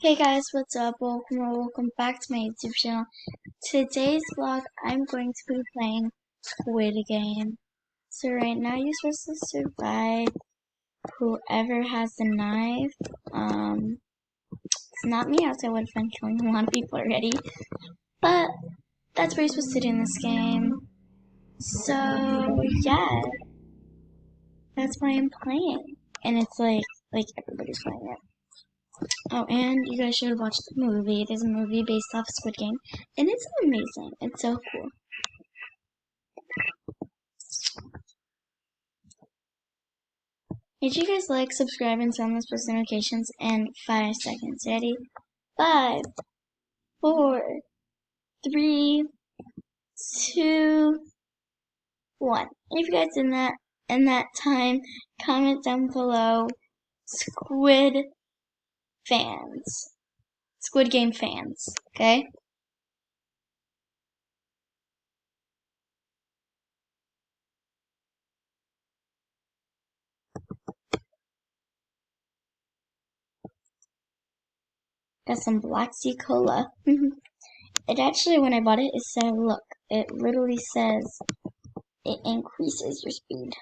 Hey guys, what's up? Welcome back to my YouTube channel. Today's vlog, I'm going to be playing Squid Game. So right now you're supposed to survive whoever has the knife. It's not me, else I would have been killing a lot of people already. But that's what you're supposed to do in this game. So yeah, that's why I'm playing. And it's like everybody's playing it. Oh, and you guys should watch the movie. There's a movie based off Squid Game, and it's amazing. It's so cool. Make sure you guys like, subscribe, and turn on those post notifications in 5 seconds. Ready? 5, 4, 3, 2, 1. And if you guys in that time, comment down below Squid fans. Squid Game fans. Okay? Got some black tea cola. It actually, when I bought it, it said, look, it literally says it increases your speed.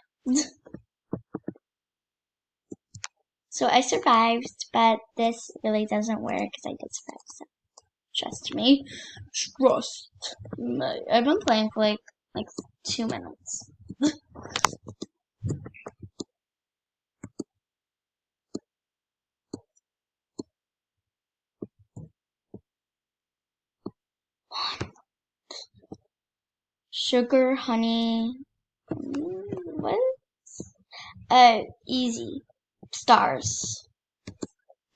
So I survived, but this really doesn't work because I did survive. So trust me. Trust me. I've been playing for like 2 minutes. Sugar, honey. What? Easy. Stars.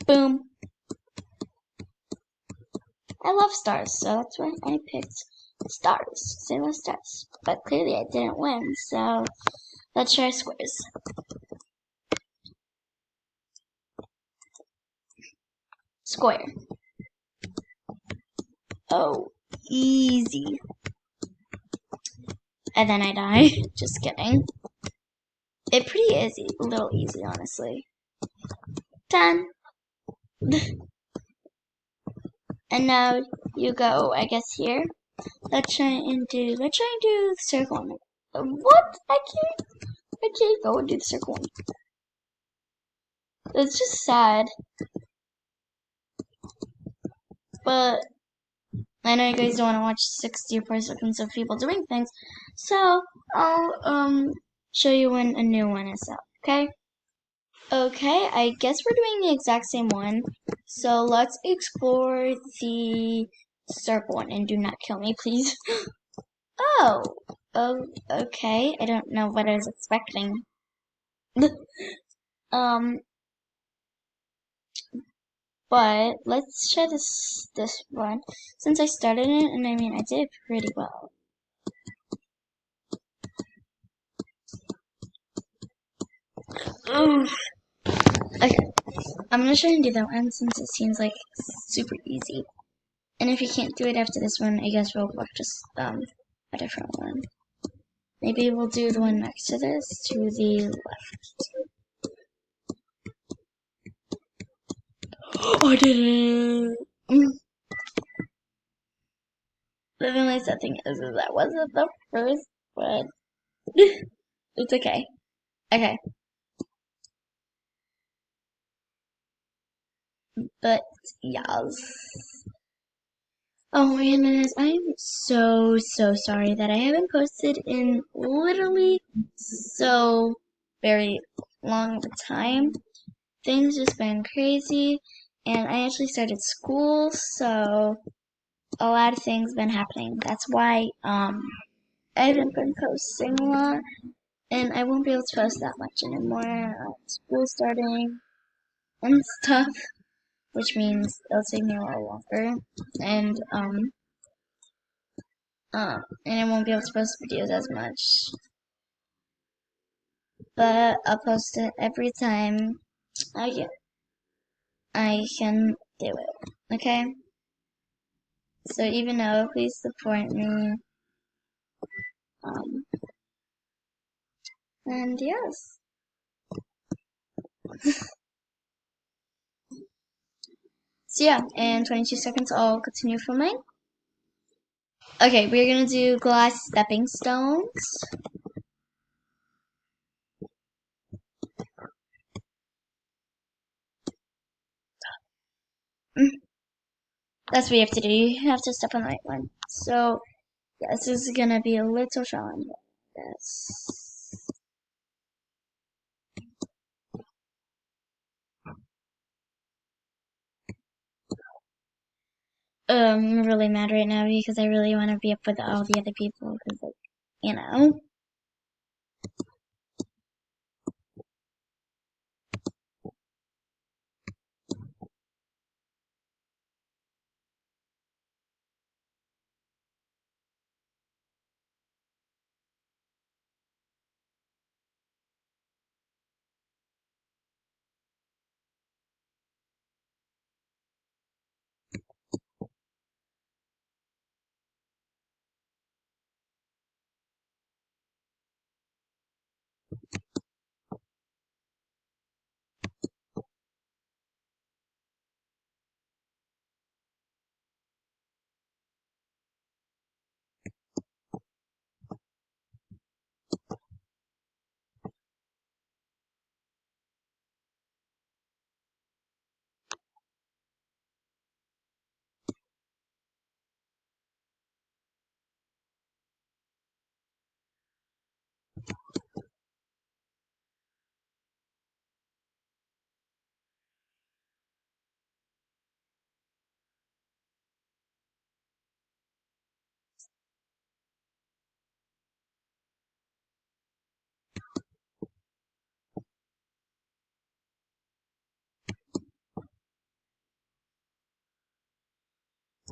Boom. I love stars, so that's why I picked stars. I love stars. But clearly I didn't win, so let's try squares. Square. Oh, easy. And then I die. Just kidding. It pretty easy, a little easy, honestly. Done. And now you go, I guess, here. Let's try and do the circle one. What? I can't go and do the circle one. It's just sad. But I know you guys don't want to watch 64 seconds of people doing things, so I'll show you when a new one is out, okay? Okay, I guess we're doing the exact same one. So let's explore the circle one, and do not kill me, please. Oh, okay. I don't know what I was expecting. um, but let's try this one. Since I started it, and I mean, I did pretty well. Oof. Okay, I'm gonna try and do that one since it seems like super easy. And if you can't do it after this one, I guess we'll just a different one. Maybe we'll do the one next to this to the left. Oh, I did it! The only sad thing is that wasn't the first one. It's okay. Okay. But, yes. Oh my goodness, I am so sorry that I haven't posted in literally so very long of a time. Things just been crazy, and I actually started school, so a lot of things been happening. That's why I haven't been posting a lot, and I won't be able to post that much anymore. School starting and stuff, which means it'll take me a little longer, and I won't be able to post videos as much. But I'll post it every time I can do it. Okay? So even though, please support me. And yes. So yeah, in 22 seconds I'll continue filming. Okay, we're gonna do glass stepping stones. That's what you have to do. You have to step on the right one. So yeah, this is gonna be a little challenging. Yes. I'm really mad right now because I really want to be up with all the other people because, like, you know.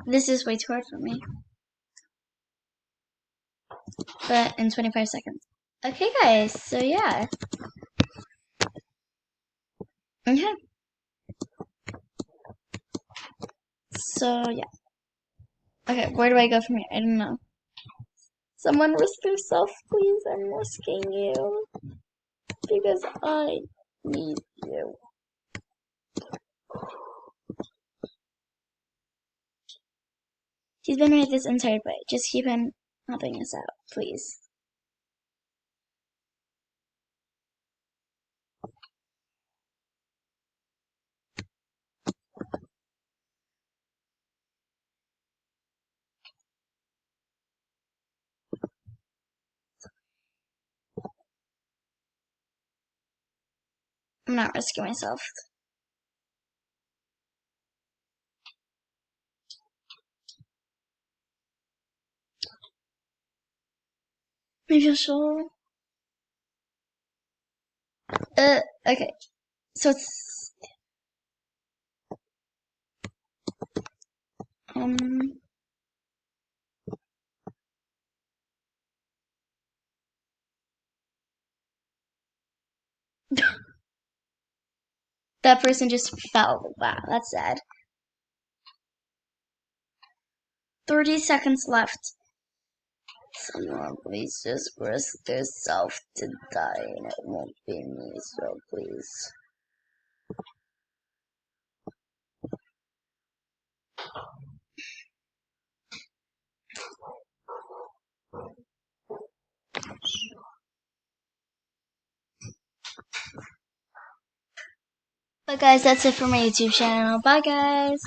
This is way too hard for me. But in 25 seconds. Okay, guys, so yeah. Okay. So yeah. Okay, where do I go from here? I don't know. Someone risk yourself, please. I'm risking you. Because I need you. He's been right this entire way. Just keep him helping us out, please. I'm not risking myself. Maybe she'll. Okay. So it's um that person just fell. Wow, that's sad. 30 seconds left. Someone please just risk themselves to die and it won't be me, so please. But guys, that's it for my YouTube channel. Bye guys!